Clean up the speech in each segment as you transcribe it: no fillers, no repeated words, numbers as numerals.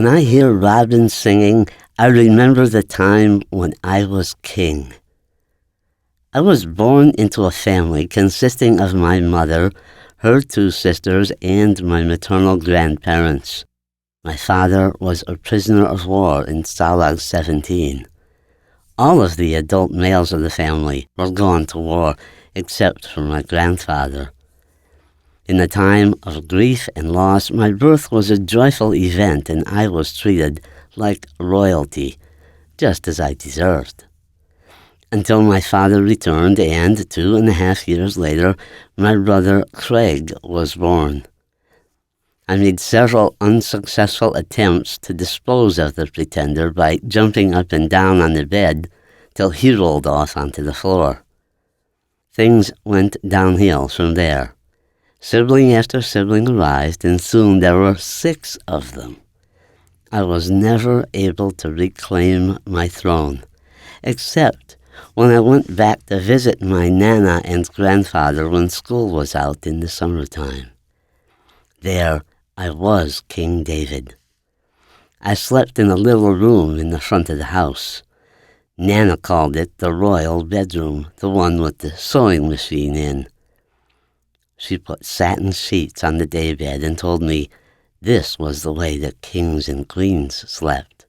When I hear Robin singing, I remember the time when I was king. I was born into a family consisting of my mother, her two sisters, and my maternal grandparents. My father was a prisoner of war in Stalag 17. All of the adult males of the family were gone to war, except for my grandfather. In a time of grief and loss, my birth was a joyful event, and I was treated like royalty, just as I deserved. Until my father returned, and 2.5 years later, my brother Craig was born. I made several unsuccessful attempts to dispose of the pretender by jumping up and down on the bed till he rolled off onto the floor. Things went downhill from there. Sibling after sibling arrived, and soon there were 6 of them. I was never able to reclaim my throne, except when I went back to visit my Nana and grandfather when school was out in the summertime. There I was King David. I slept in a little room in the front of the house. Nana called it the royal bedroom, the one with the sewing machine in. She put satin sheets on the daybed and told me this was the way that kings and queens slept.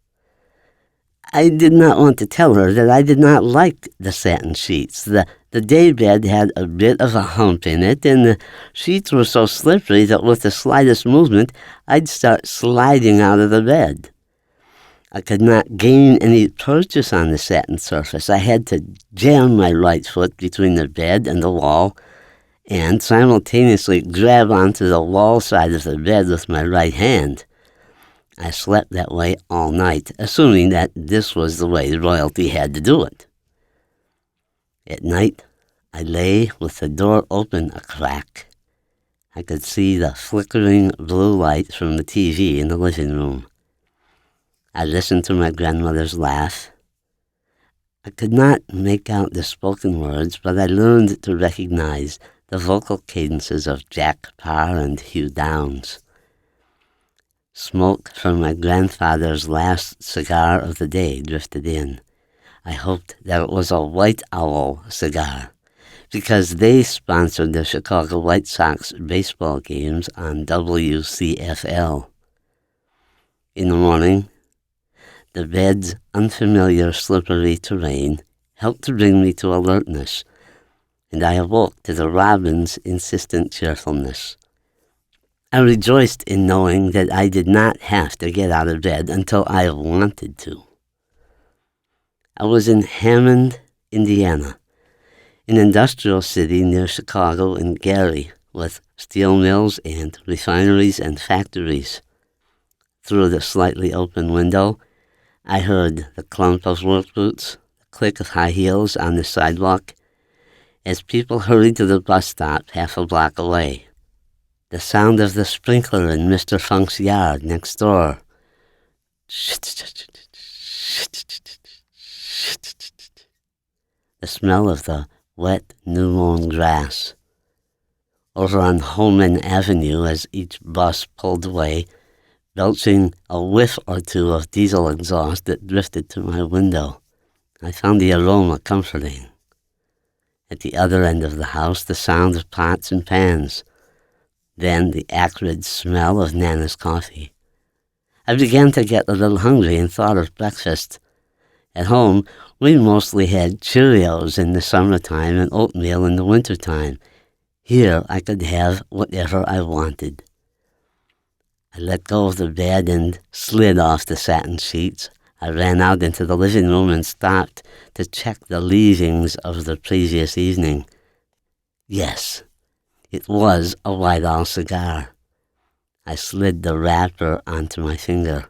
I did not want to tell her that I did not like the satin sheets. The daybed had a bit of a hump in it, and the sheets were so slippery that with the slightest movement, I'd start sliding out of the bed. I could not gain any purchase on the satin surface. I had to jam my right foot between the bed and the wall, and simultaneously grab onto the wall side of the bed with my right hand. I slept that way all night, assuming that this was the way royalty had to do it. At night, I lay with the door open a crack. I could see the flickering blue light from the TV in the living room. I listened to my grandmother's laugh. I could not make out the spoken words, but I learned to recognize the vocal cadences of Jack Parr and Hugh Downs. Smoke from my grandfather's last cigar of the day drifted in. I hoped that it was a White Owl cigar, because they sponsored the Chicago White Sox baseball games on WCFL. In the morning, the bed's unfamiliar slippery terrain helped to bring me to alertness, and I awoke to the robin's insistent cheerfulness. I rejoiced in knowing that I did not have to get out of bed until I wanted to. I was in Hammond, Indiana, an industrial city near Chicago and Gary, with steel mills and refineries and factories. Through the slightly open window, I heard the clunk of work boots, the click of high heels on the sidewalk, as people hurried to the bus stop half a block away. The sound of the sprinkler in Mr. Funk's yard next door. The smell of the wet, new-mown grass. Over on Holman Avenue, as each bus pulled away, belching a whiff or two of diesel exhaust that drifted to my window, I found the aroma comforting. At the other end of the house, the sound of pots and pans. Then the acrid smell of Nana's coffee. I began to get a little hungry and thought of breakfast. At home, we mostly had Cheerios in the summertime and oatmeal in the wintertime. Here I could have whatever I wanted. I let go of the bed and slid off the satin sheets. I ran out into the living room and stopped to check the leavings of the previous evening. Yes, it was a White Owl cigar. I slid the wrapper onto my finger.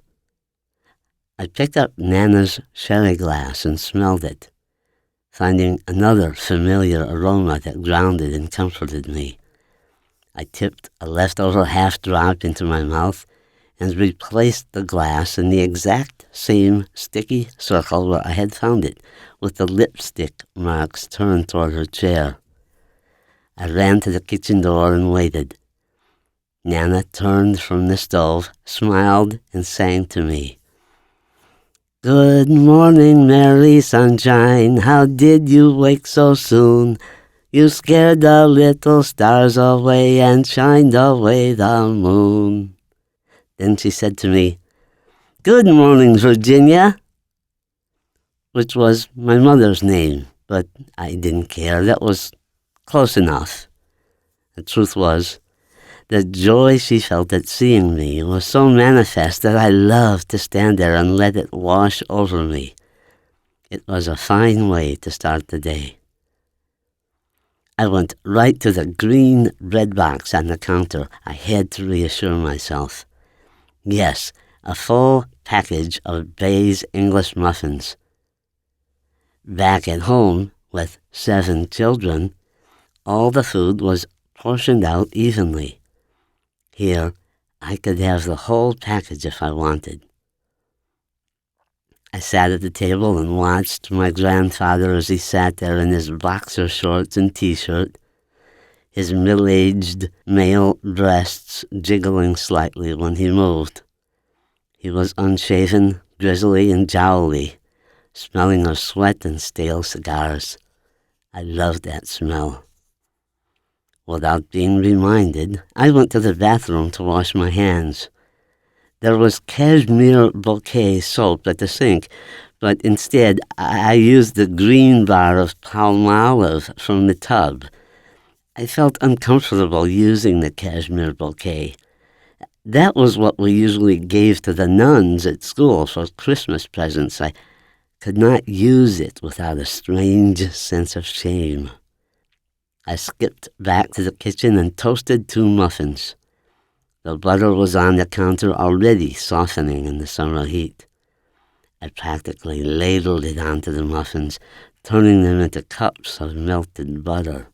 I picked up Nana's sherry glass and smelled it, finding another familiar aroma that grounded and comforted me. I tipped a leftover half-drop into my mouth and replaced the glass in the exact same sticky circle where I had found it, with the lipstick marks turned toward her chair. I ran to the kitchen door and waited. Nana turned from the stove, smiled, and sang to me. Good morning, Mary Sunshine, how did you wake so soon? You scared the little stars away and shined away the moon. Then she said to me, Good morning, Virginia, which was my mother's name, but I didn't care. That was close enough. The truth was, the joy she felt at seeing me was so manifest that I loved to stand there and let it wash over me. It was a fine way to start the day. I went right to the green bread box on the counter. I had to reassure myself. Yes, a full package of Bay's English muffins. Back at home, with 7 children, all the food was portioned out evenly. Here, I could have the whole package if I wanted. I sat at the table and watched my grandfather as he sat there in his boxer shorts and t-shirt, his middle-aged male breasts jiggling slightly when he moved. He was unshaven, grizzly, and jowly, smelling of sweat and stale cigars. I loved that smell. Without being reminded, I went to the bathroom to wash my hands. There was cashmere bouquet soap at the sink, but instead I used the green bar of Palmolive from the tub. I felt uncomfortable using the cashmere bouquet. That was what we usually gave to the nuns at school for Christmas presents. I could not use it without a strange sense of shame. I skipped back to the kitchen and toasted 2 muffins. The butter was on the counter already softening in the summer heat. I practically ladled it onto the muffins, turning them into cups of melted butter.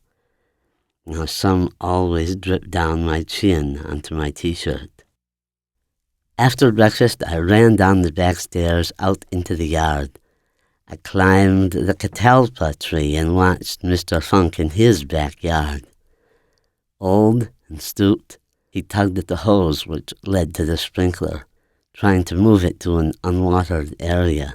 Now some always dripped down my chin onto my t-shirt. After breakfast, I ran down the back stairs out into the yard. I climbed the catalpa tree and watched Mr. Funk in his backyard. Old and stooped, he tugged at the hose which led to the sprinkler, trying to move it to an unwatered area.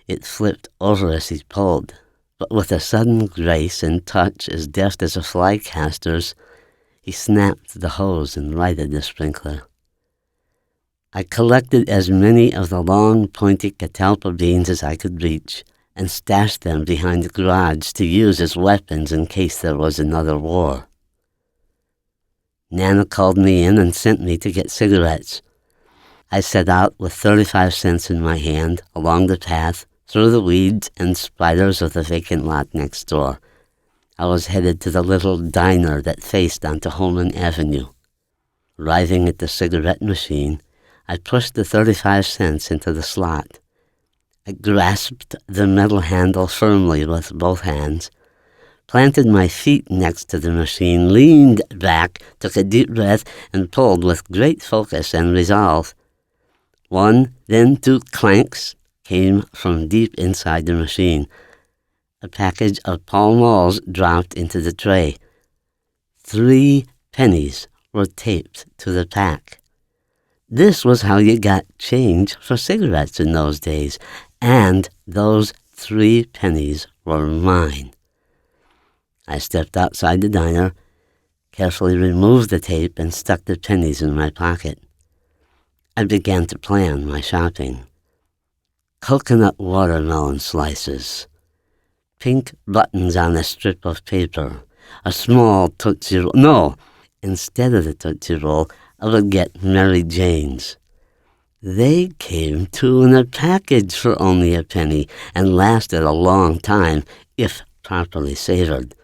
It flipped over as he pulled, but with a sudden grace and touch as deft as a fly caster's, he snapped the hose and righted the sprinkler. I collected as many of the long, pointy catalpa beans as I could reach and stashed them behind the garage to use as weapons in case there was another war. Nana called me in and sent me to get cigarettes. I set out with 35 cents in my hand along the path, through the weeds and spiders of the vacant lot next door. I was headed to the little diner that faced onto Holman Avenue. Arriving at the cigarette machine, I pushed the 35 cents into the slot. I grasped the metal handle firmly with both hands, planted my feet next to the machine, leaned back, took a deep breath, and pulled with great focus and resolve. 1, then 2 clanks came from deep inside the machine. A package of Pall Malls dropped into the tray. 3 pennies were taped to the pack. This was how you got change for cigarettes in those days, and those 3 pennies were mine. I stepped outside the diner, carefully removed the tape, and stuck the pennies in my pocket. I began to plan my shopping. Coconut watermelon slices, pink buttons on a strip of paper, a small Tootsie Roll. No, instead of the Tootsie Roll, I would get Mary Jane's. They came 2 in a package for only a penny and lasted a long time if properly savored.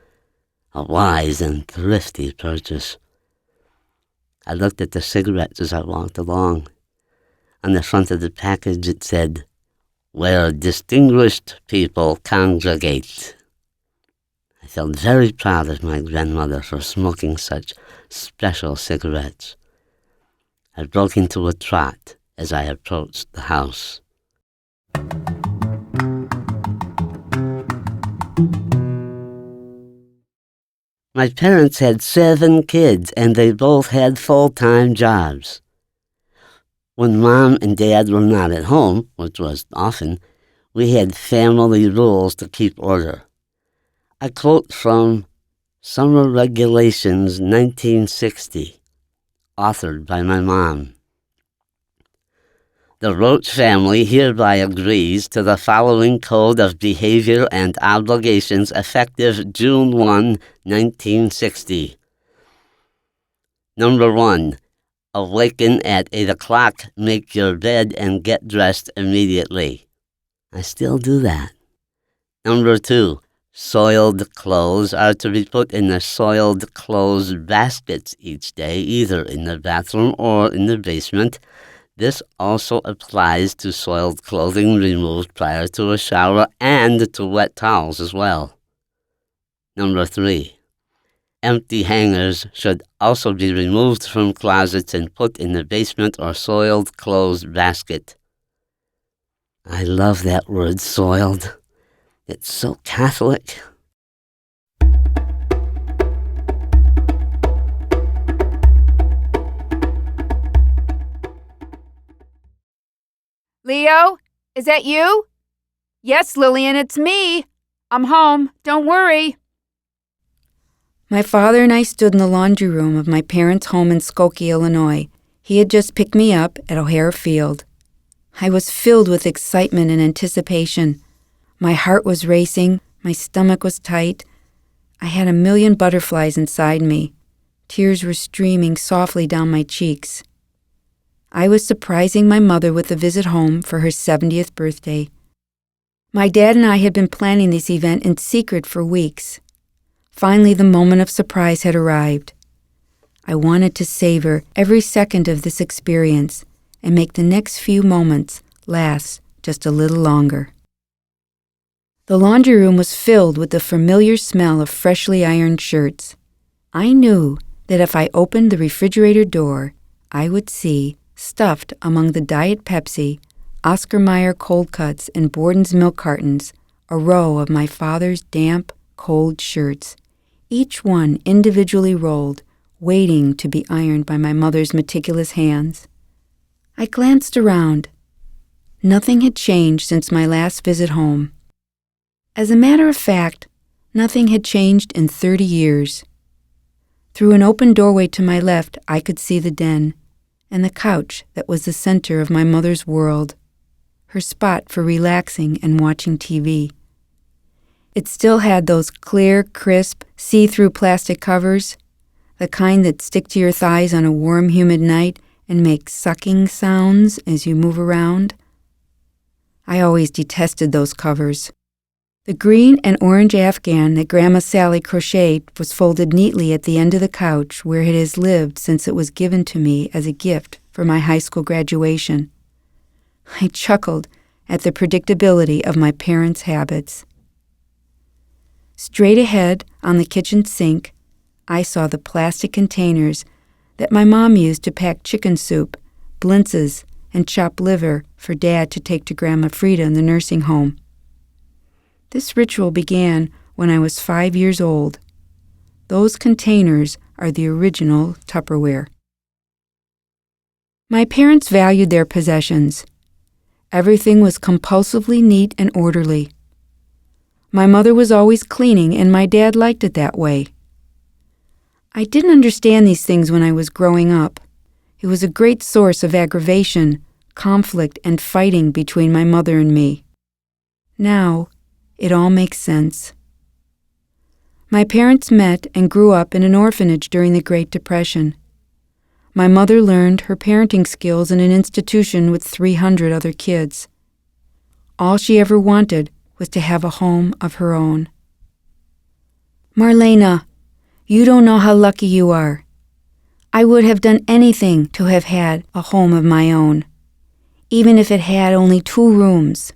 A wise and thrifty purchase. I looked at the cigarettes as I walked along. On the front of the package it said, "Where distinguished people congregate." I felt very proud of my grandmother for smoking such special cigarettes. I broke into a trot as I approached the house. My parents had 7 kids, and they both had full-time jobs. When Mom and Dad were not at home, which was often, we had family rules to keep order. I quote from Summer Regulations 1960, authored by my mom. The Roche family hereby agrees to the following Code of Behavior and Obligations effective June 1, 1960. Number 1. Awaken at 8 o'clock, make your bed, and get dressed immediately. I still do that. Number 2. Soiled clothes are to be put in the soiled clothes baskets each day, either in the bathroom or in the basement. This also applies to soiled clothing removed prior to a shower and to wet towels as well. Number 3. Empty hangers should also be removed from closets and put in the basement or soiled clothes basket. I love that word, soiled. It's so Catholic. Leo, is that you? Yes, Lillian, it's me. I'm home. Don't worry. My father and I stood in the laundry room of my parents' home in Skokie, Illinois. He had just picked me up at O'Hare Field. I was filled with excitement and anticipation. My heart was racing. My stomach was tight. I had a million butterflies inside me. Tears were streaming softly down my cheeks. I was surprising my mother with a visit home for her 70th birthday. My dad and I had been planning this event in secret for weeks. Finally, the moment of surprise had arrived. I wanted to savor every second of this experience and make the next few moments last just a little longer. The laundry room was filled with the familiar smell of freshly ironed shirts. I knew that if I opened the refrigerator door, I would see, stuffed among the Diet Pepsi, Oscar Mayer cold cuts, and Borden's milk cartons, a row of my father's damp, cold shirts, each one individually rolled, waiting to be ironed by my mother's meticulous hands. I glanced around. Nothing had changed since my last visit home. As a matter of fact, nothing had changed in 30 years. Through an open doorway to my left, I could see the den and the couch that was the center of my mother's world, her spot for relaxing and watching TV. It still had those clear, crisp, see-through plastic covers, the kind that stick to your thighs on a warm, humid night and make sucking sounds as you move around. I always detested those covers. The green and orange afghan that Grandma Sally crocheted was folded neatly at the end of the couch where it has lived since it was given to me as a gift for my high school graduation. I chuckled at the predictability of my parents' habits. Straight ahead on the kitchen sink, I saw the plastic containers that my mom used to pack chicken soup, blintzes, and chopped liver for Dad to take to Grandma Frida in the nursing home. This ritual began when I was 5 years old. Those containers are the original Tupperware. My parents valued their possessions. Everything was compulsively neat and orderly. My mother was always cleaning, and my dad liked it that way. I didn't understand these things when I was growing up. It was a great source of aggravation, conflict, and fighting between my mother and me. Now, it all makes sense. My parents met and grew up in an orphanage during the Great Depression. My mother learned her parenting skills in an institution with 300 other kids. All she ever wanted was to have a home of her own. Marlena, you don't know how lucky you are. I would have done anything to have had a home of my own, even if it had only 2 rooms.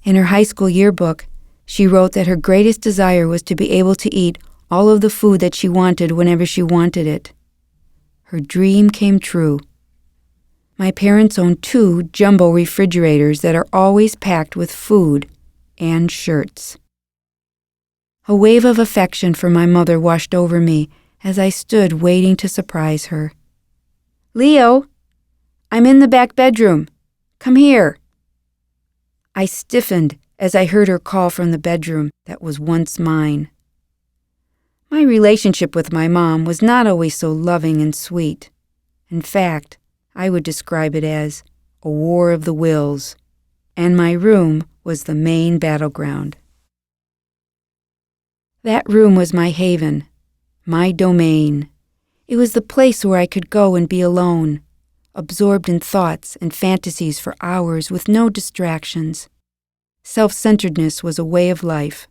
In her high school yearbook, she wrote that her greatest desire was to be able to eat all of the food that she wanted whenever she wanted it. Her dream came true. My parents own 2 jumbo refrigerators that are always packed with food and shirts. A wave of affection for my mother washed over me as I stood waiting to surprise her. "Leo, I'm in the back bedroom. Come here." I stiffened as I heard her call from the bedroom that was once mine. My relationship with my mom was not always so loving and sweet. In fact, I would describe it as a war of the wills, and my room was the main battleground. That room was my haven, my domain. It was the place where I could go and be alone, absorbed in thoughts and fantasies for hours with no distractions. Self-centeredness was a way of life.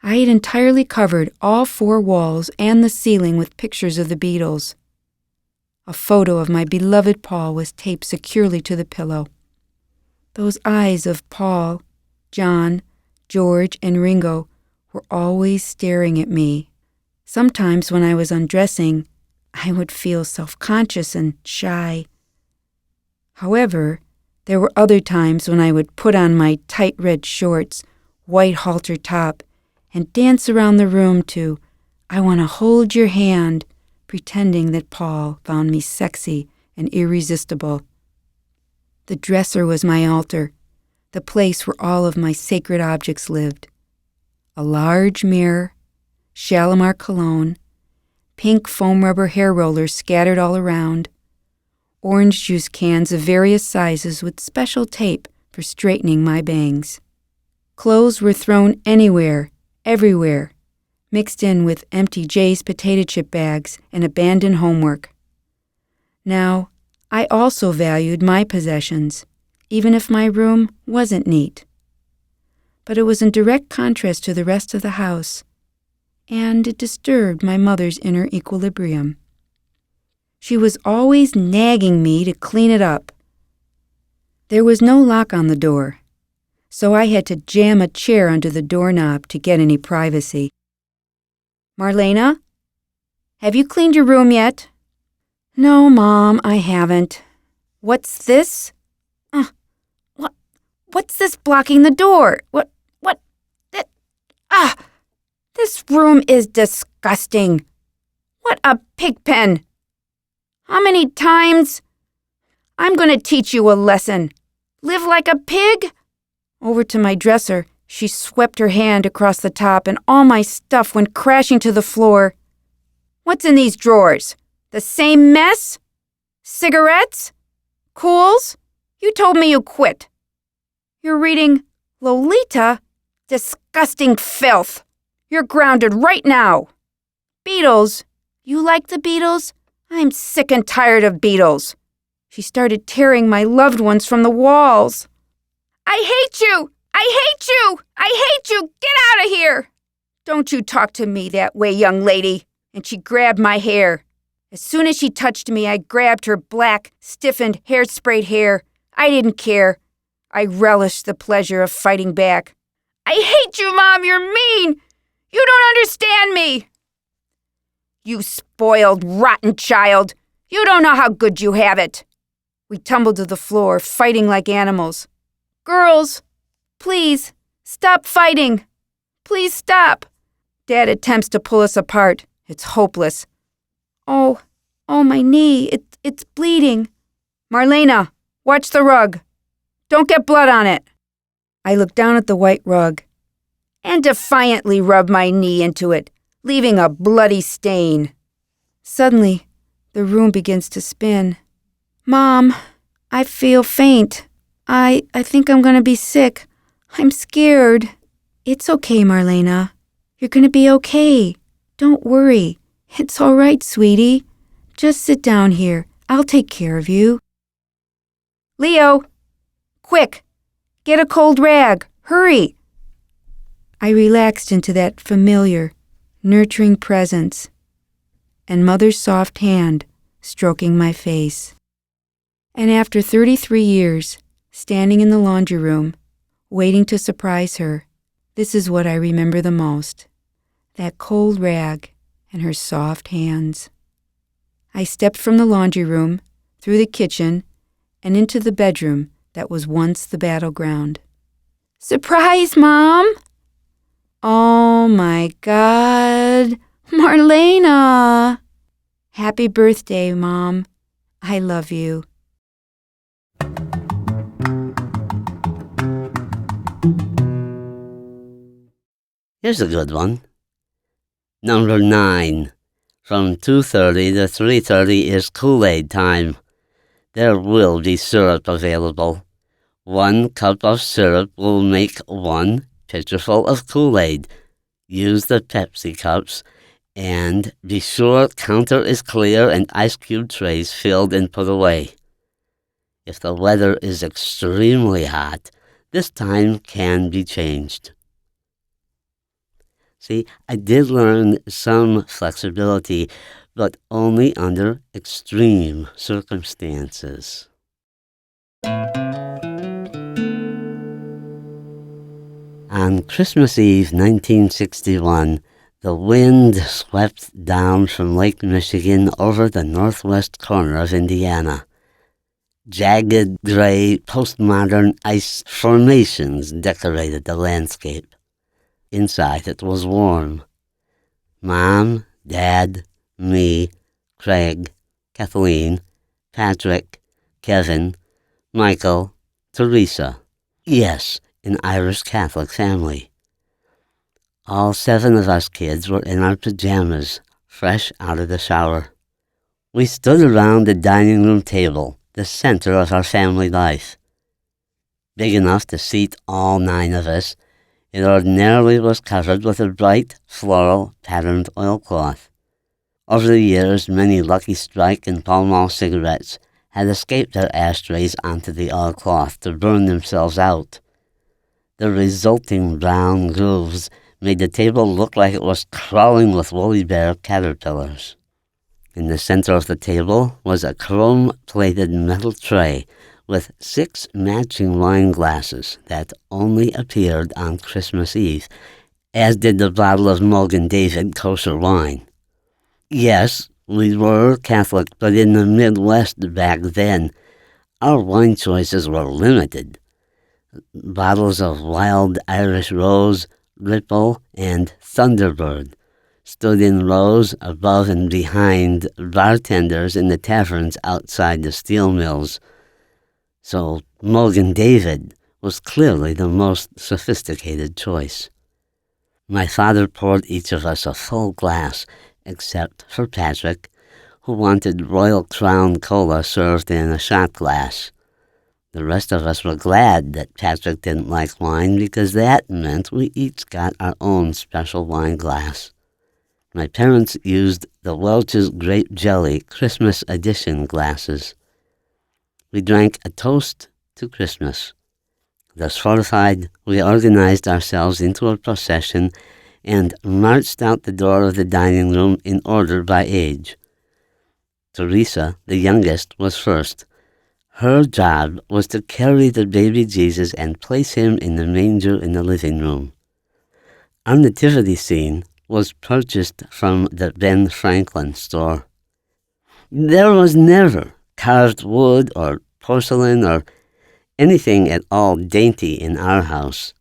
I had entirely covered all 4 walls and the ceiling with pictures of the Beatles. A photo of my beloved Paul was taped securely to the pillow. Those eyes of Paul, John, George, and Ringo were always staring at me. Sometimes when I was undressing, I would feel self-conscious and shy. However, there were other times when I would put on my tight red shorts, white halter top, and dance around the room to "I Want to Hold Your Hand," pretending that Paul found me sexy and irresistible. The dresser was my altar, the place where all of my sacred objects lived. A large mirror, Shalimar cologne, pink foam rubber hair rollers scattered all around, orange juice cans of various sizes with special tape for straightening my bangs. Clothes were thrown anywhere, everywhere, mixed in with empty Jay's potato chip bags and abandoned homework. Now, I also valued my possessions, even if my room wasn't neat. But it was in direct contrast to the rest of the house, and it disturbed my mother's inner equilibrium. She was always nagging me to clean it up. There was no lock on the door, so I had to jam a chair under the doorknob to get any privacy. "Marlena, have you cleaned your room yet?" "No, Mom, I haven't." "What's this? What's this blocking the door? This room is disgusting. What a pig pen. How many times? I'm going to teach you a lesson. Live like a pig?" Over to my dresser, she swept her hand across the top and all my stuff went crashing to the floor. "What's in these drawers? The same mess? Cigarettes? Cools? You told me you quit. You're reading Lolita? Disgusting filth. You're grounded right now. Beatles? You like the Beatles? I'm sick and tired of Beatles." She started tearing my loved ones from the walls. "I hate you! I hate you! I hate you! Get out of here! Don't you talk to me that way, young lady." And she grabbed my hair. As soon as she touched me, I grabbed her black, stiffened, hair-sprayed hair. I didn't care. I relished the pleasure of fighting back. "I hate you, Mom! You're mean! You don't understand me!" "You spoiled, rotten child! You don't know how good you have it!" We tumbled to the floor, fighting like animals. "Girls, please, stop fighting! Please stop!" Dad attempts to pull us apart. It's hopeless. Oh, my knee, it's bleeding." "Marlena, watch the rug. Don't get blood on it." I looked down at the white rug and defiantly rubbed my knee into it, leaving a bloody stain. Suddenly, the room begins to spin. "Mom, I feel faint. I think I'm going to be sick. I'm scared." "It's okay, Marlena. You're going to be okay. Don't worry. It's all right, sweetie. Just sit down here. I'll take care of you." "Leo, quick, get a cold rag. Hurry." I relaxed into that familiar, nurturing presence, and Mother's soft hand stroking my face. And after 33 years, standing in the laundry room, waiting to surprise her, this is what I remember the most: that cold rag and her soft hands. I stepped from the laundry room, through the kitchen, and into the bedroom that was once the battleground. "Surprise, Mom!" Oh my God. Marlena! Happy birthday, Mom. I love you. Here's a good one. Number 9. From 2:30 to 3:30 is Koolaid time. There will be syrup available. 1 cup of syrup will make 1 pitcherful of Kool-Aid. Use the Pepsi cups, and be sure counter is clear and ice cube trays filled and put away. If the weather is extremely hot, this time can be changed. See, I did learn some flexibility, but only under extreme circumstances. On Christmas Eve 1961, the wind swept down from Lake Michigan over the northwest corner of Indiana. Jagged, gray, postmodern ice formations decorated the landscape. Inside it was warm. Mom, Dad, me, Craig, Kathleen, Patrick, Kevin, Michael, Teresa. Yes, an Irish Catholic family. All 7 of us kids were in our pajamas, fresh out of the shower. We stood around the dining room table, the center of our family life. Big enough to seat all 9 of us, it ordinarily was covered with a bright, floral, patterned oilcloth. Over the years, many Lucky Strike and Pall Mall cigarettes had escaped their ashtrays onto the oilcloth to burn themselves out. The resulting brown grooves made the table look like it was crawling with woolly bear caterpillars. In the center of the table was a chrome-plated metal tray with 6 matching wine glasses that only appeared on Christmas Eve, as did the bottle of Mogan David kosher wine. Yes, we were Catholic, but in the Midwest back then, our wine choices were limited. Bottles of Wild Irish Rose, Ripple, and Thunderbird stood in rows above and behind bartenders in the taverns outside the steel mills. So Mogan David was clearly the most sophisticated choice. My father poured each of us a full glass, except for Patrick, who wanted Royal Crown Cola served in a shot glass. The rest of us were glad that Patrick didn't like wine because that meant we each got our own special wine glass. My parents used the Welch's Grape Jelly Christmas Edition glasses. We drank a toast to Christmas. Thus fortified, we organized ourselves into a procession and marched out the door of the dining room in order by age. Teresa, the youngest, was first. Her job was to carry the baby Jesus and place him in the manger in the living room. Our nativity scene was purchased from the Ben Franklin store. There was never carved wood or porcelain or anything at all dainty in our house.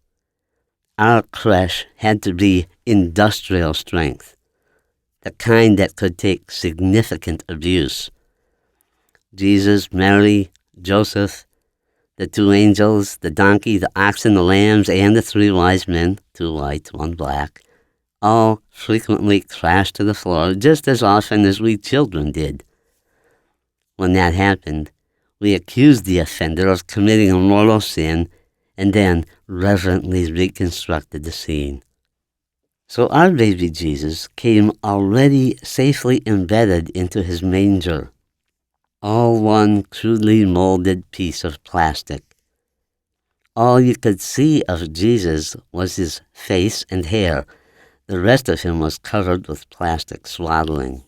Our creche had to be industrial strength, the kind that could take significant abuse. Jesus, Mary, Joseph, the 2 angels, the donkey, the oxen, the lambs, and the 3 wise men, 2 white, 1 black, all frequently crashed to the floor just as often as we children did. When that happened, we accused the offender of committing a mortal sin and then reverently reconstructed the scene. So our baby Jesus came already safely embedded into his manger, all one crudely molded piece of plastic. All you could see of Jesus was his face and hair. The rest of him was covered with plastic swaddling.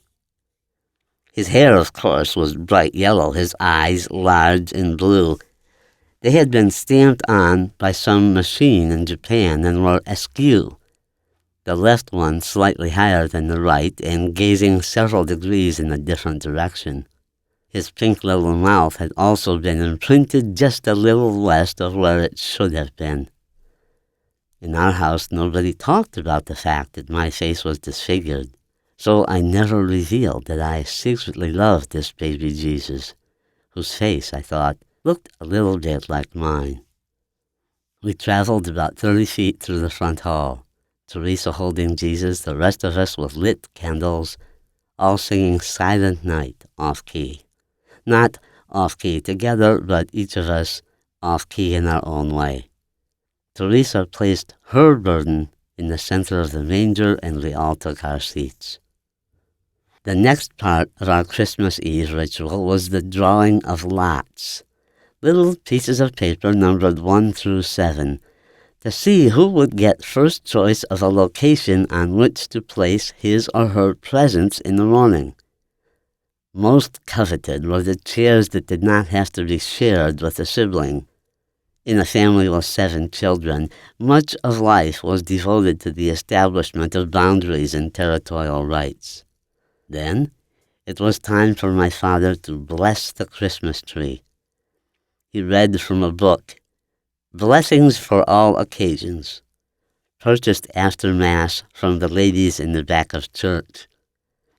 His hair, of course, was bright yellow, his eyes large and blue. They had been stamped on by some machine in Japan and were askew, the left one slightly higher than the right and gazing several degrees in a different direction. His pink little mouth had also been imprinted just a little west of where it should have been. In our house, nobody talked about the fact that my face was disfigured, so I never revealed that I secretly loved this baby Jesus, whose face, I thought, looked a little bit like mine. We traveled about 30 feet through the front hall, Teresa holding Jesus, the rest of us with lit candles, all singing Silent Night off-key. Not off-key together, but each of us off-key in our own way. Teresa placed her burden in the center of the manger, and we all took our seats. The next part of our Christmas Eve ritual was the drawing of lots, little pieces of paper numbered 1 through 7, to see who would get first choice of a location on which to place his or her presents in the morning. Most coveted were the chairs that did not have to be shared with a sibling. In a family with 7 children, much of life was devoted to the establishment of boundaries and territorial rights. Then, it was time for my father to bless the Christmas tree. He read from a book, Blessings for All Occasions, purchased after Mass from the ladies in the back of church.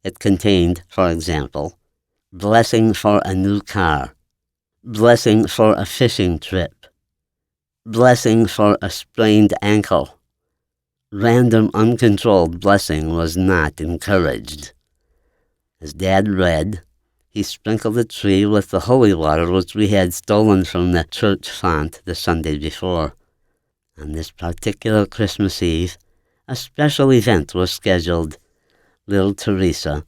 It contained, for example, blessing for a new car, blessing for a fishing trip, blessing for a sprained ankle. Random, uncontrolled blessing was not encouraged. As Dad read, he sprinkled the tree with the holy water which we had stolen from the church font the Sunday before. On this particular Christmas Eve, a special event was scheduled. Little Teresa,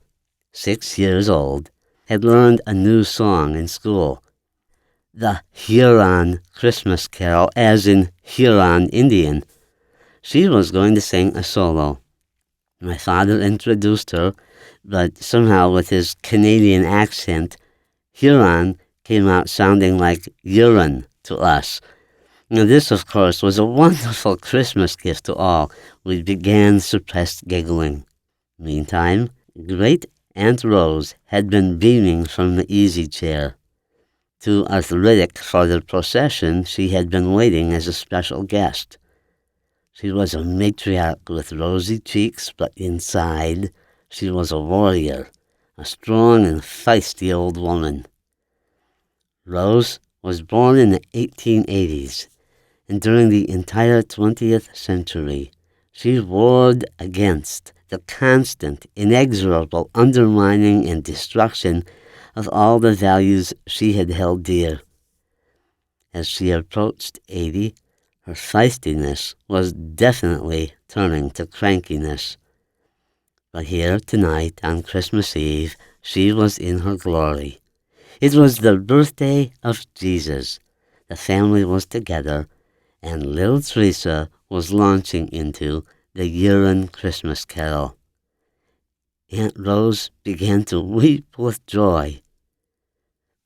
6 years old, had learned a new song in school, the Huron Christmas Carol, as in Huron Indian. She was going to sing a solo. My father introduced her, but somehow with his Canadian accent, Huron came out sounding like urine to us. Now this, of course, was a wonderful Christmas gift to all. We began suppressed giggling. Meantime, great Aunt Rose had been beaming from the easy chair. Too arthritic for the procession, she had been waiting as a special guest. She was a matriarch with rosy cheeks, but inside she was a warrior, a strong and feisty old woman. Rose was born in the 1880s, and during the entire 20th century, she warred against the constant, inexorable undermining and destruction of all the values she had held dear. As she approached 80, her feistiness was definitely turning to crankiness. But here tonight, on Christmas Eve, she was in her glory. It was the birthday of Jesus. The family was together, and little Teresa was launching into the Huron Christmas Carol. Aunt Rose began to weep with joy.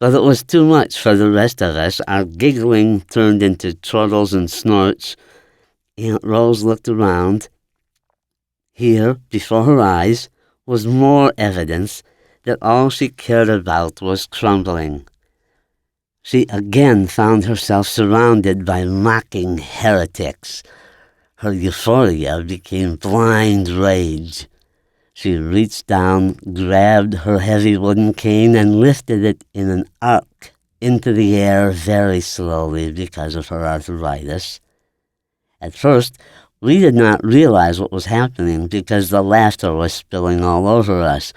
But it was too much for the rest of us. Our giggling turned into chortles and snorts. Aunt Rose looked around. Here, before her eyes, was more evidence that all she cared about was crumbling. She again found herself surrounded by mocking heretics. Her euphoria became blind rage. She reached down, grabbed her heavy wooden cane, and lifted it in an arc into the air very slowly because of her arthritis. At first, we did not realize what was happening because the laughter was spilling all over us.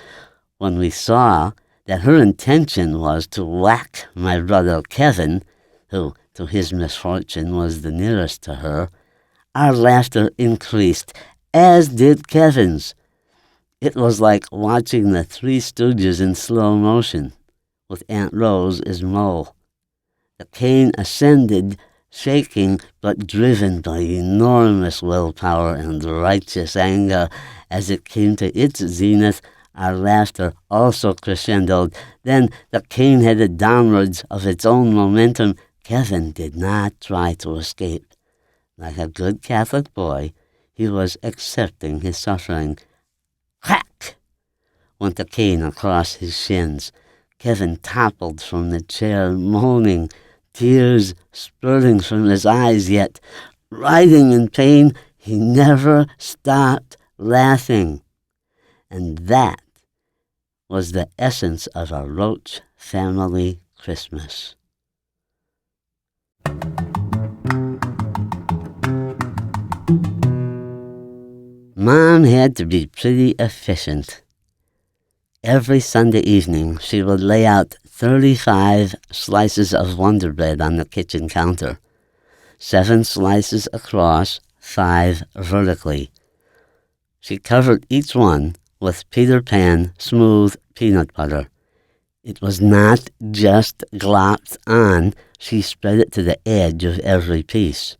When we saw that her intention was to whack my brother Kevin, who, to his misfortune, was the nearest to her, our laughter increased, as did Kevin's. It was like watching the Three Stooges in slow motion, with Aunt Rose as Mo. The cane ascended, shaking but driven by enormous willpower and righteous anger. As it came to its zenith, our laughter also crescendoed. Then the cane headed downwards of its own momentum. Kevin did not try to escape. Like a good Catholic boy, he was accepting his suffering. Crack! Went the cane across his shins. Kevin toppled from the chair, moaning, tears spurting from his eyes, yet Writhing in pain, he never stopped laughing. And that was the essence of a Roche family Christmas. Mom had to be pretty efficient. Every Sunday evening, she would lay out 35 slices of Wonder Bread on the kitchen counter, 7 slices across, 5 vertically. She covered each one with Peter Pan smooth peanut butter. It was not just glopped on, she spread it to the edge of every piece.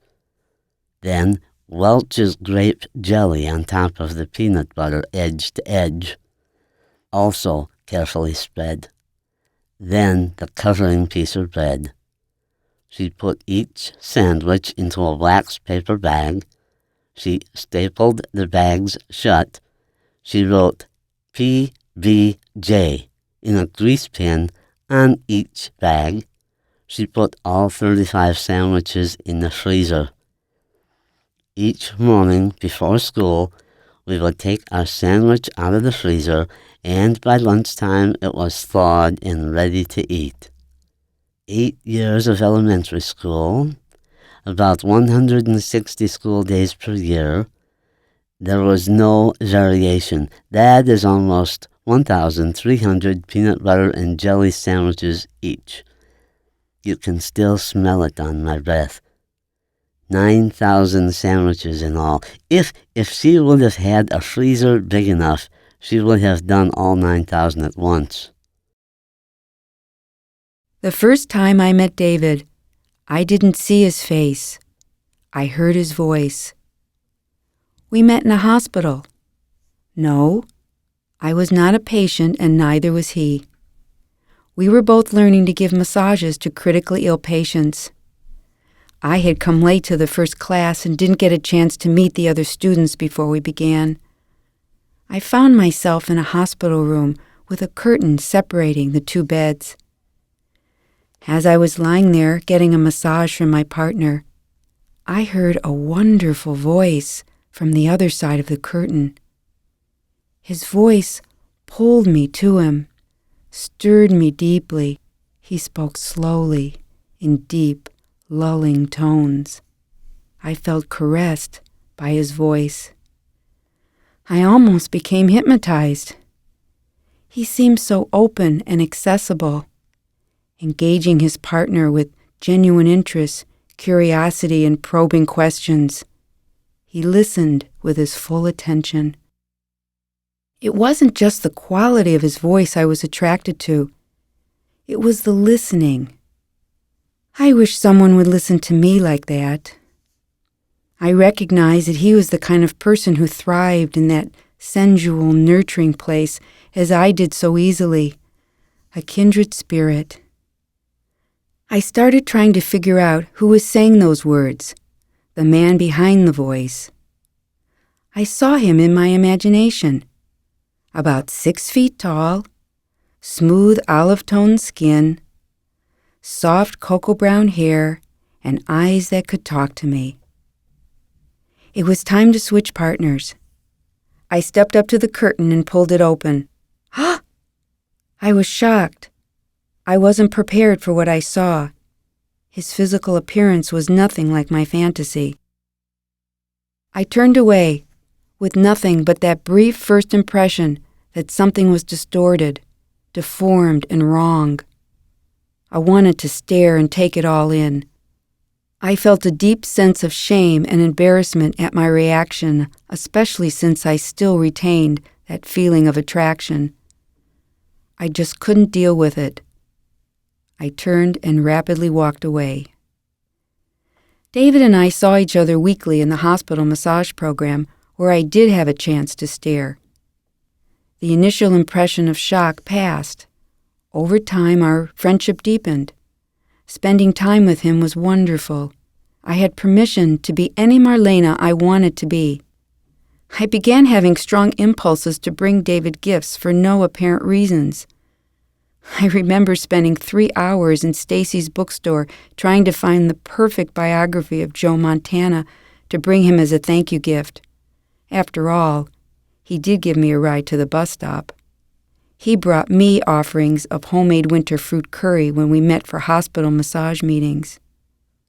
Then Welch's grape jelly on top of the peanut butter edge to edge, also carefully spread. Then the covering piece of bread. She put each sandwich into a wax paper bag. She stapled the bags shut. She wrote PBJ in a grease pen on each bag. She put all 35 sandwiches in the freezer. Each morning before school, we would take our sandwich out of the freezer, and by lunchtime it was thawed and ready to eat. 8 years of elementary school, about 160 school days per year. There was no variation. That is almost 1,300 peanut butter and jelly sandwiches each. You can still smell it on my breath. 9,000 sandwiches in all. If she would have had a freezer big enough, she would have done all 9,000 at once. The first time I met David, I didn't see his face. I heard his voice. We met in a hospital. No, I was not a patient and neither was he. We were both learning to give massages to critically ill patients. I had come late to the first class and didn't get a chance to meet the other students before we began. I found myself in a hospital room with a curtain separating the 2 beds. As I was lying there getting a massage from my partner, I heard a wonderful voice from the other side of the curtain. His voice pulled me to him, stirred me deeply. He spoke slowly, in deep, lulling tones. I felt caressed by his voice. I almost became hypnotized. He seemed so open and accessible, engaging his partner with genuine interest, curiosity, and probing questions. He listened with his full attention. It wasn't just the quality of his voice I was attracted to. It was the listening. I wish someone would listen to me like that. I recognized that he was the kind of person who thrived in that sensual, nurturing place as I did so easily, a kindred spirit. I started trying to figure out who was saying those words, the man behind the voice. I saw him in my imagination, about 6 feet tall, smooth olive-toned skin, soft cocoa brown hair, and eyes that could talk to me. It was time to switch partners. I stepped up to the curtain and pulled it open. Ah! I was shocked. I wasn't prepared for what I saw. His physical appearance was nothing like my fantasy. I turned away, with nothing but that brief first impression that something was distorted, deformed, and wrong. I wanted to stare and take it all in. I felt a deep sense of shame and embarrassment at my reaction, especially since I still retained that feeling of attraction. I just couldn't deal with it. I turned and rapidly walked away. David and I saw each other weekly in the hospital massage program, where I did have a chance to stare. The initial impression of shock passed. Over time, our friendship deepened. Spending time with him was wonderful. I had permission to be any Marlena I wanted to be. I began having strong impulses to bring David gifts for no apparent reasons. I remember spending 3 hours in Stacy's bookstore trying to find the perfect biography of Joe Montana to bring him as a thank you gift. After all, he did give me a ride to the bus stop. He brought me offerings of homemade winter fruit curry when we met for hospital massage meetings.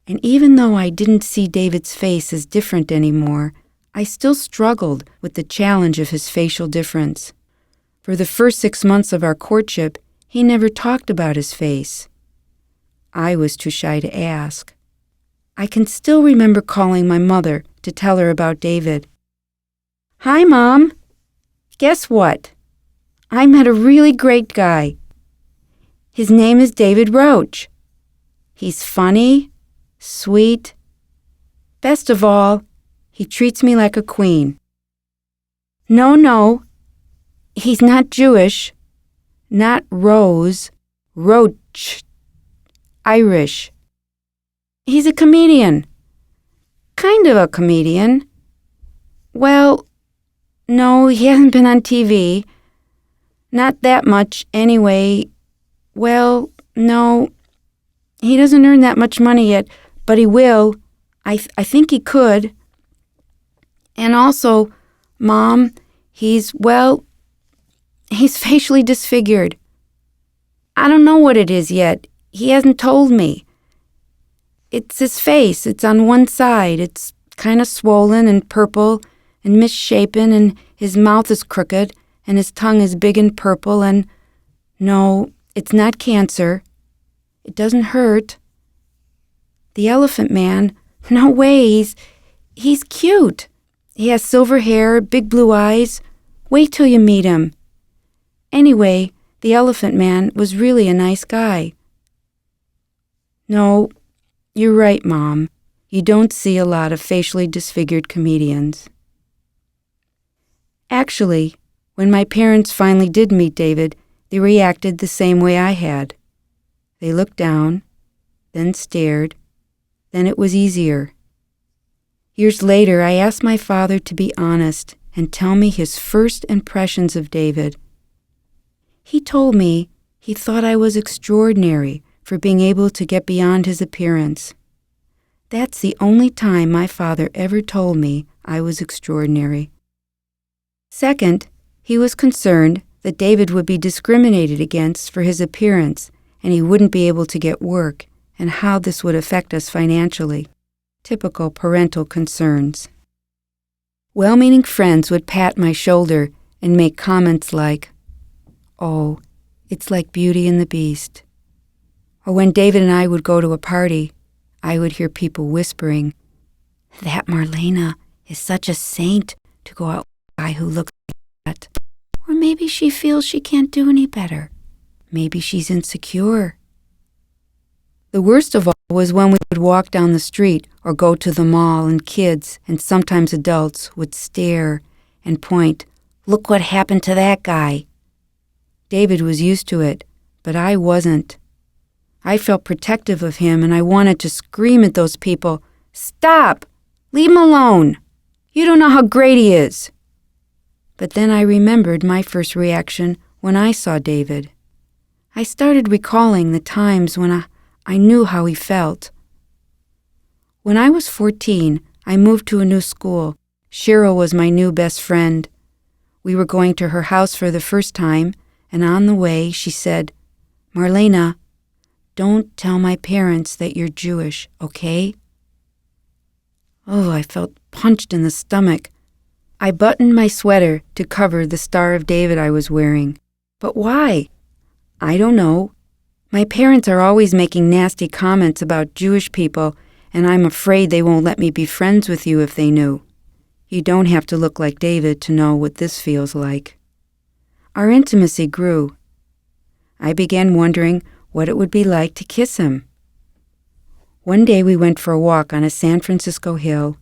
And even though I didn't see David's face as different anymore, I still struggled with the challenge of his facial difference. For the first 6 months of our courtship, he never talked about his face. I was too shy to ask. I can still remember calling my mother to tell her about David. "Hi, Mom. Guess what? I met a really great guy. His name is David Roche. He's funny, sweet. Best of all, he treats me like a queen. No, he's not Jewish, not Rose, Roche, Irish. He's a comedian. Kind of a comedian. Well, no, he hasn't been on TV. Not that much, anyway. Well, no, he doesn't earn that much money yet, but he will. I think he could. And also, Mom, he's facially disfigured. I don't know what it is yet. He hasn't told me. It's his face. It's on one side. It's kind of swollen and purple and misshapen, and his mouth is crooked, and his tongue is big and purple, and no, it's not cancer. It doesn't hurt. The Elephant Man, no way, he's cute. He has silver hair, big blue eyes. Wait till you meet him. Anyway, the Elephant Man was really a nice guy. No, you're right, Mom. You don't see a lot of facially disfigured comedians. Actually, when my parents finally did meet David, they reacted the same way I had. They looked down, then stared, then it was easier. Years later, I asked my father to be honest and tell me his first impressions of David. He told me he thought I was extraordinary for being able to get beyond his appearance. That's the only time my father ever told me I was extraordinary. Second, he was concerned that David would be discriminated against for his appearance and he wouldn't be able to get work, and how this would affect us financially. Typical parental concerns. Well-meaning friends would pat my shoulder and make comments like, "Oh, it's like Beauty and the Beast." Or when David and I would go to a party, I would hear people whispering, "That Marlena is such a saint to go out with a guy who looks like that." Or maybe she feels she can't do any better. Maybe she's insecure. The worst of all was when we would walk down the street or go to the mall and kids and sometimes adults would stare and point, "Look what happened to that guy." David was used to it, but I wasn't. I felt protective of him and I wanted to scream at those people, "Stop! Leave him alone! You don't know how great he is!" But then I remembered my first reaction when I saw David. I started recalling the times when I knew how he felt. When I was 14, I moved to a new school. Cheryl was my new best friend. We were going to her house for the first time, and on the way she said, "Marlena, don't tell my parents that you're Jewish, okay?" Oh, I felt punched in the stomach. I buttoned my sweater to cover the Star of David I was wearing. But why? I don't know. My parents are always making nasty comments about Jewish people, and I'm afraid they won't let me be friends with you if they knew. You don't have to look like David to know what this feels like. Our intimacy grew. I began wondering what it would be like to kiss him. One day we went for a walk on a San Francisco hill.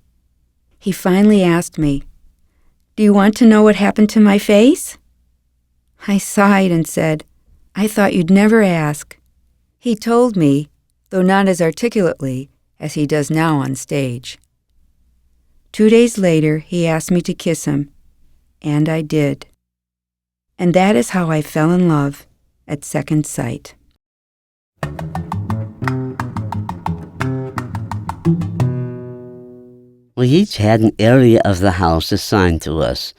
He finally asked me, "Do you want to know what happened to my face?" I sighed and said, "I thought you'd never ask." He told me, though not as articulately as he does now on stage. 2 days later, he asked me to kiss him, and I did. And that is how I fell in love, at second sight. We each had an area of the house assigned to us.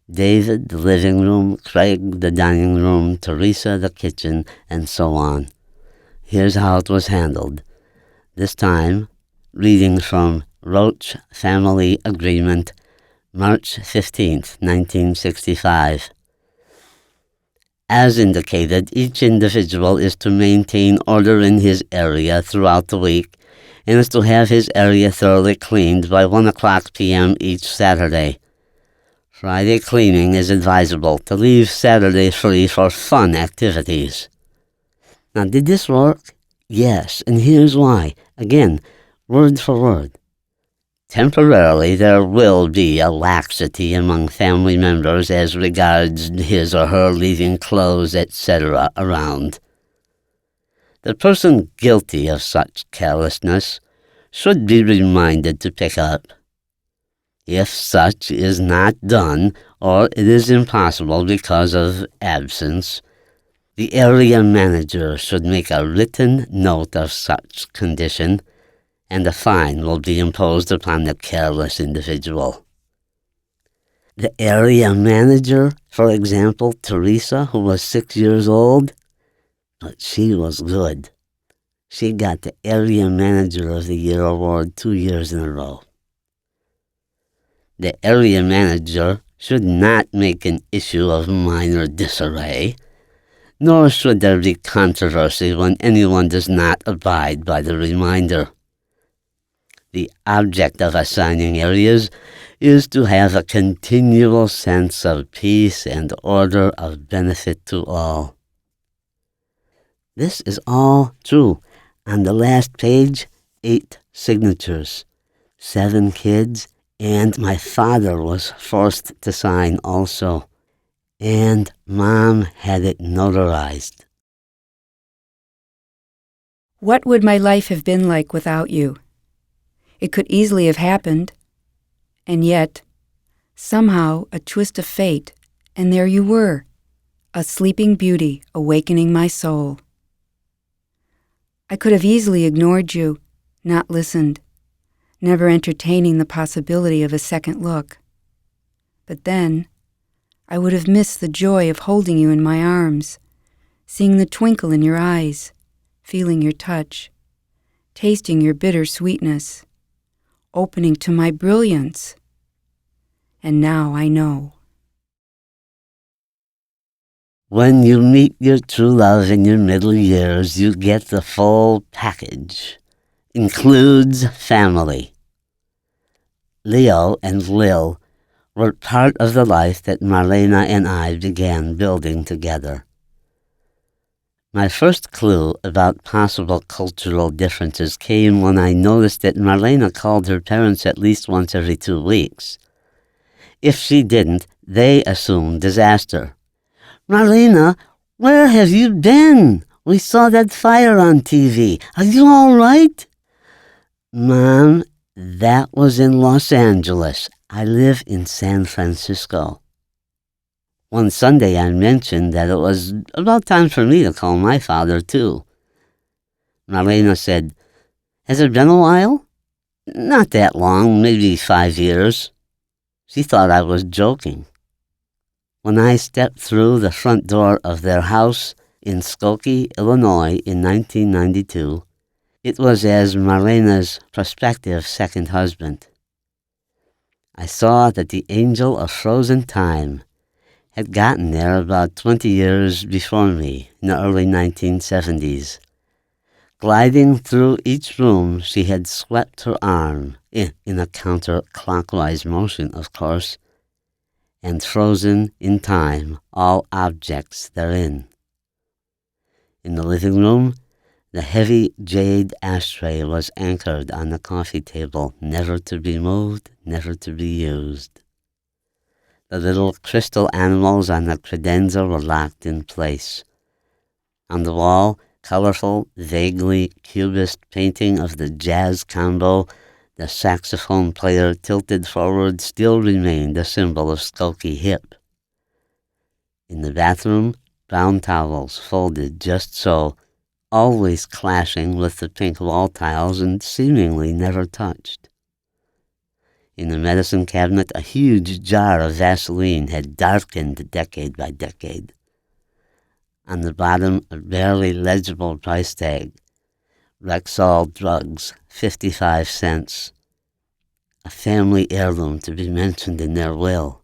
David, the living room, Craig, the dining room, Teresa, the kitchen, and so on. Here's how it was handled. This time, reading from Roche Family Agreement, March 15th, 1965. As indicated, each individual is to maintain order in his area throughout the week and is to have his area thoroughly cleaned by 1 o'clock p.m. each Saturday. Friday cleaning is advisable to leave Saturday free for fun activities. Now, did this work? Yes, and here's why. Again, word for word. Temporarily, there will be a laxity among family members as regards his or her leaving clothes, etc. around. The person guilty of such carelessness should be reminded to pick up. If such is not done, or it is impossible because of absence, the area manager should make a written note of such condition, and a fine will be imposed upon the careless individual. The area manager, for example, Teresa, who was 6 years old, but she was good. She got the Area Manager of the Year award 2 years in a row. The area manager should not make an issue of minor disarray, nor should there be controversy when anyone does not abide by the reminder. The object of assigning areas is to have a continual sense of peace and order of benefit to all. This is all true. On the last page, 8 signatures, 7 kids, and my father was forced to sign also. And Mom had it notarized. What would my life have been like without you? It could easily have happened. And yet, somehow, a twist of fate, and there you were, a sleeping beauty awakening my soul. I could have easily ignored you, not listened, never entertaining the possibility of a second look. But then, I would have missed the joy of holding you in my arms, seeing the twinkle in your eyes, feeling your touch, tasting your bitter sweetness, opening to my brilliance. And now I know. When you meet your true love in your middle years, you get the full package. Includes family. Leo and Lil were part of the life that Marlena and I began building together. My first clue about possible cultural differences came when I noticed that Marlena called her parents at least once every 2 weeks. If she didn't, they assumed disaster. "Marlena, where have you been? We saw that fire on TV. Are you all right?" "Mom, that was in Los Angeles. I live in San Francisco." One Sunday I mentioned that it was about time for me to call my father, too. Marlena said, "Has it been a while?" "Not that long, maybe 5 years." She thought I was joking. When I stepped through the front door of their house in Skokie, Illinois in 1992, it was as Marlena's prospective second husband. I saw that the angel of frozen time had gotten there about 20 years before me, in the early 1970s. Gliding through each room, she had swept her arm, in a counterclockwise motion, of course, and frozen in time all objects therein. In the living room, the heavy jade ashtray was anchored on the coffee table, never to be moved, never to be used. The little crystal animals on the credenza were locked in place. On the wall, colorful, vaguely cubist painting of the jazz combo, the saxophone player tilted forward, still remained a symbol of Skokie hip. In the bathroom, brown towels folded just so, always clashing with the pink wall tiles and seemingly never touched. In the medicine cabinet, a huge jar of Vaseline had darkened decade by decade. On the bottom, a barely legible price tag. Rexall drugs, 55 cents. A family heirloom to be mentioned in their will.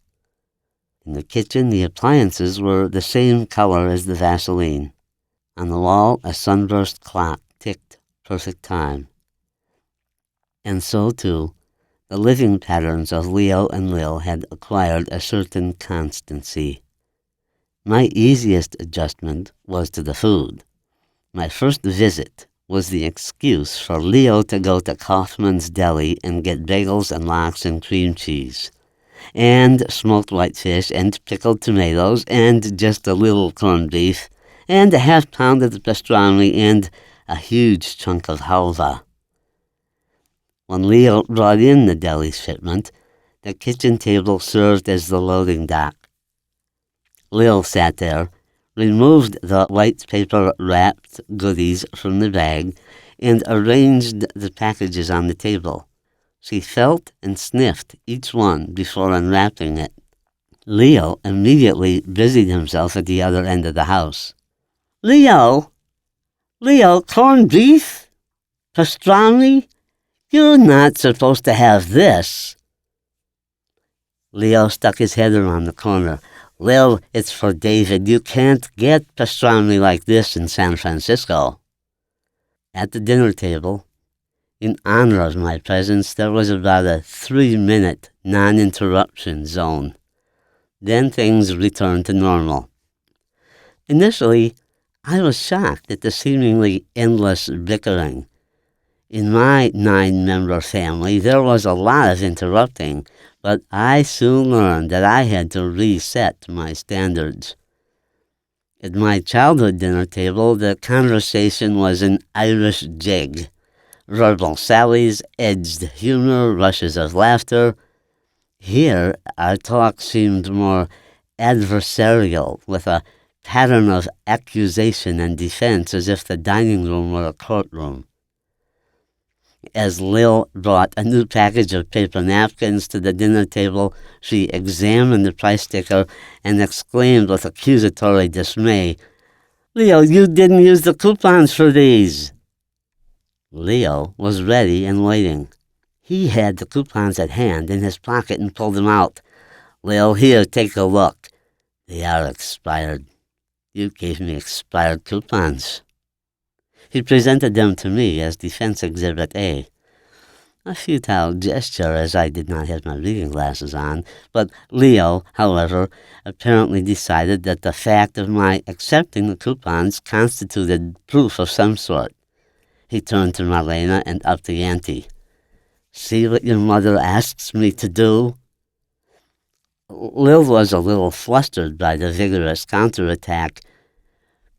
In the kitchen, the appliances were the same color as the Vaseline. On the wall, a sunburst clock ticked perfect time. And so, too, the living patterns of Leo and Lil had acquired a certain constancy. My easiest adjustment was to the food. My first visit was the excuse for Leo to go to Kaufman's Deli and get bagels and lox and cream cheese, and smoked whitefish and pickled tomatoes and just a little corned beef, and a half-pound of pastrami and a huge chunk of halva. When Leo brought in the deli shipment, the kitchen table served as the loading dock. Lil sat there, removed the white paper-wrapped goodies from the bag, and arranged the packages on the table. She felt and sniffed each one before unwrapping it. Leo immediately busied himself at the other end of the house. Leo, corned beef? Pastrami? You're not supposed to have this. Leo stuck his head around the corner. Lil, it's for David. You can't get pastrami like this in San Francisco. At the dinner table, in honor of my presence, there was about a 3-minute non-interruption zone. Then things returned to normal. Initially, I was shocked at the seemingly endless bickering. In my 9-member family, there was a lot of interrupting, but I soon learned that I had to reset my standards. At my childhood dinner table, the conversation was an Irish jig. Verbal sallies, edged humor, rushes of laughter. Here, our talk seemed more adversarial, with a pattern of accusation and defense as if the dining room were a courtroom. As Lil brought a new package of paper napkins to the dinner table, she examined the price sticker and exclaimed with accusatory dismay, "Leo, you didn't use the coupons for these." Leo was ready and waiting. He had the coupons at hand in his pocket and pulled them out. "Lil, here, take a look. They are expired. You gave me expired coupons." He presented them to me as Defense Exhibit A. A futile gesture, as I did not have my reading glasses on, but Leo, however, apparently decided that the fact of my accepting the coupons constituted proof of some sort. He turned to Marlena and upped the ante. "See what your mother asks me to do?" Lil was a little flustered by the vigorous counterattack,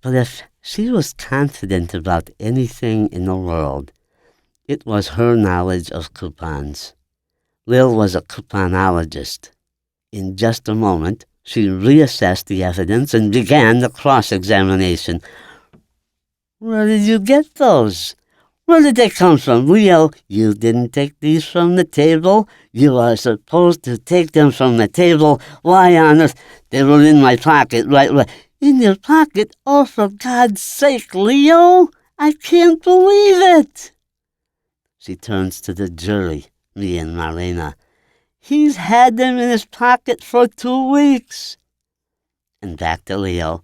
but if she was confident about anything in the world, it was her knowledge of coupons. Lil was a couponologist. In just a moment, she reassessed the evidence and began the cross-examination. "Where did you get those? Where did they come from? Leo, you didn't take these from the table. You are supposed to take them from the table. Why on earth? They were in my pocket, right? In your pocket? Oh, for God's sake, Leo! I can't believe it!" She turns to the jury, me and Marlena. "He's had them in his pocket for 2 weeks." And back to Leo.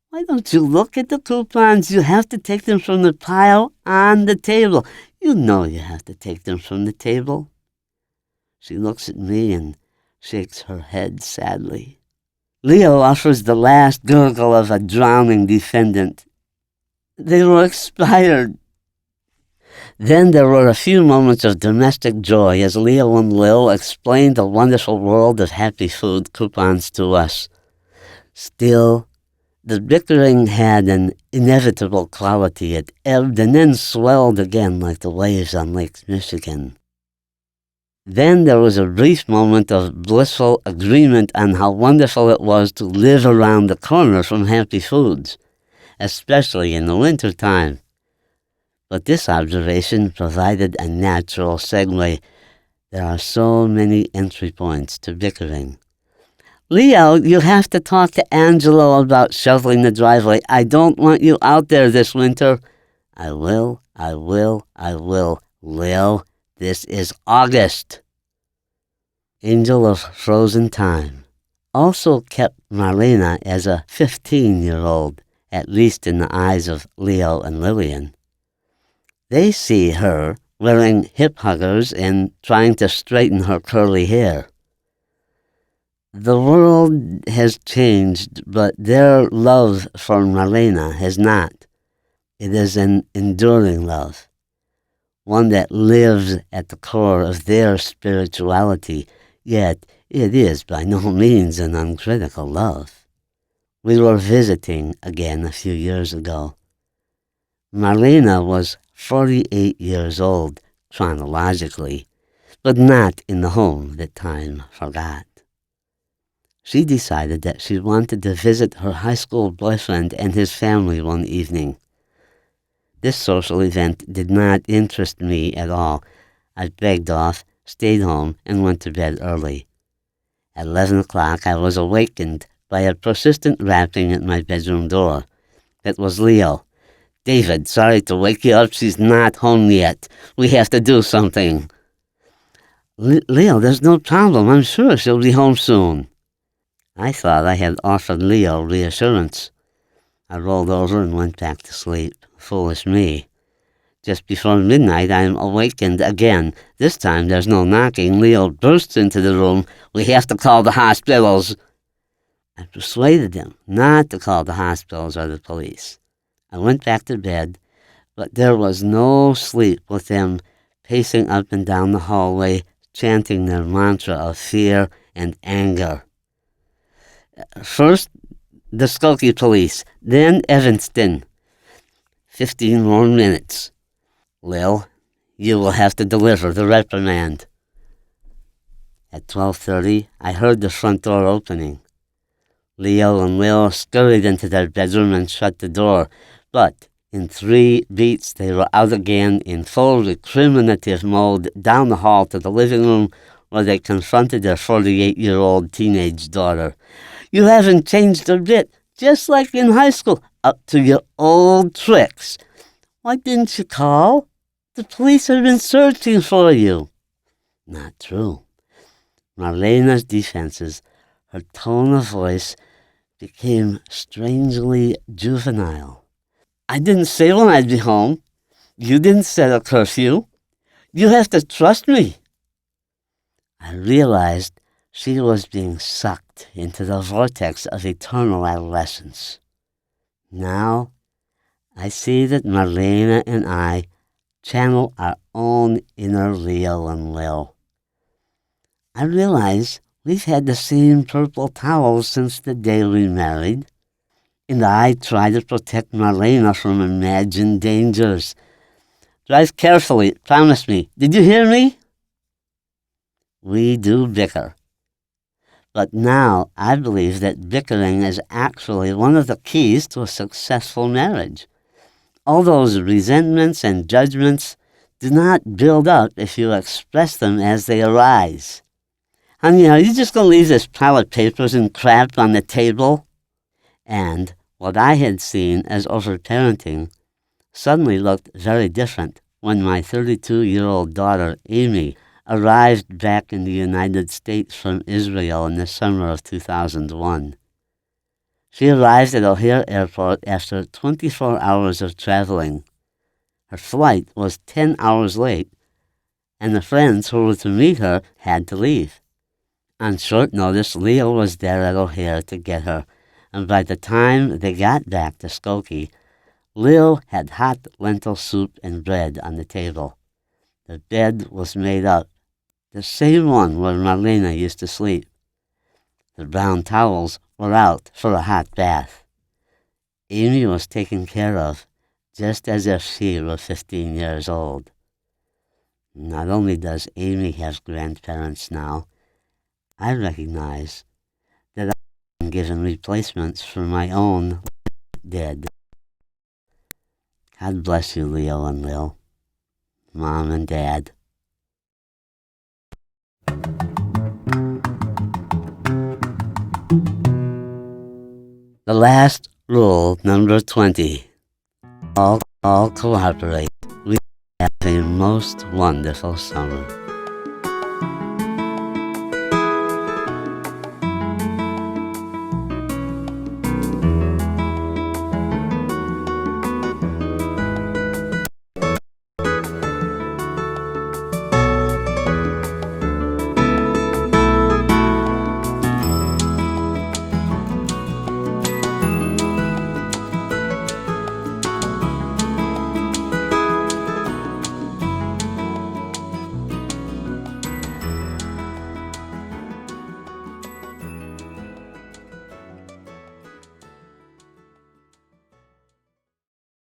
"Why don't you look at the coupons? You have to take them from the pile on the table. You know you have to take them from the table." She looks at me and shakes her head sadly. Leo offers the last gurgle of a drowning defendant. "They were expired." Then there were a few moments of domestic joy as Leo and Lil explained the wonderful world of happy food coupons to us. Still, the bickering had an inevitable quality. It ebbed and then swelled again like the waves on Lake Michigan. Then there was a brief moment of blissful agreement on how wonderful it was to live around the corner from Happy Foods, especially in the winter time. But this observation provided a natural segue. There are so many entry points to bickering. Leo, you have to talk to Angelo about shoveling the driveway. I don't want you out there this winter. I will. Leo, this is August. Angel of Frozen Time also kept Marlena as a 15-year-old, at least in the eyes of Leo and Lillian. They see her wearing hip huggers and trying to straighten her curly hair. The world has changed, but their love for Marlena has not. It is an enduring love, one that lives at the core of their spirituality, yet it is by no means an uncritical love. We were visiting again a few years ago. Marlena was 48 years old, chronologically, but not in the home that time forgot. She decided that she wanted to visit her high school boyfriend and his family one evening. This social event did not interest me at all. I begged off, stayed home, and went to bed early. At 11 o'clock, I was awakened by a persistent rapping at my bedroom door. It was Leo. David, sorry to wake you up. She's not home yet. We have to do something. Leo, there's no problem. I'm sure she'll be home soon. I thought I had offered Leo reassurance. I rolled over and went back to sleep. Foolish me. Just before midnight, I am awakened again. This time there's no knocking. Leo bursts into the room. We have to call the hospitals. I persuaded him not to call the hospitals or the police. I went back to bed, but there was no sleep with them pacing up and down the hallway, chanting their mantra of fear and anger. First, the Skokie police, then Evanston. 15 more minutes. Lil, you will have to deliver the reprimand. At 12:30, I heard the front door opening. Leo and Lil scurried into their bedroom and shut the door, but in 3 beats they were out again in full recriminative mode down the hall to the living room where they confronted their 48-year-old teenage daughter. You haven't changed a bit, just like in high school, up to your old tricks. Why didn't you call? The police have been searching for you. Not true. Marlena's defenses, her tone of voice, became strangely juvenile. I didn't say when I'd be home. You didn't set a curfew. You have to trust me. I realized she was being sucked into the vortex of eternal adolescence. Now, I see that Marlena and I channel our own inner Leo and Lil. I realize we've had the same purple towels since the day we married, and I try to protect Marlena from imagined dangers. Drive carefully, promise me. Did you hear me? We do bicker. But now I believe that bickering is actually one of the keys to a successful marriage. All those resentments and judgments do not build up if you express them as they arise. Honey, are you just going to leave this pile of papers and crap on the table? And what I had seen as overparenting suddenly looked very different when my 32-year-old daughter, Amy, arrived back in the United States from Israel in the summer of 2001. She arrived at O'Hare Airport after 24 hours of traveling. Her flight was 10 hours late, and the friends who were to meet her had to leave. On short notice, Leo was there at O'Hare to get her, and by the time they got back to Skokie, Lil had hot lentil soup and bread on the table. The bed was made up, the same one where Marlena used to sleep. The brown towels were out for a hot bath. Amy was taken care of, just as if she were 15 years old. Not only does Amy have grandparents now, I recognize that I've been given replacements for my own dead. God bless you, Leo and Lil, Mom and Dad. The last rule, number 20. All cooperate. We have a most wonderful summer.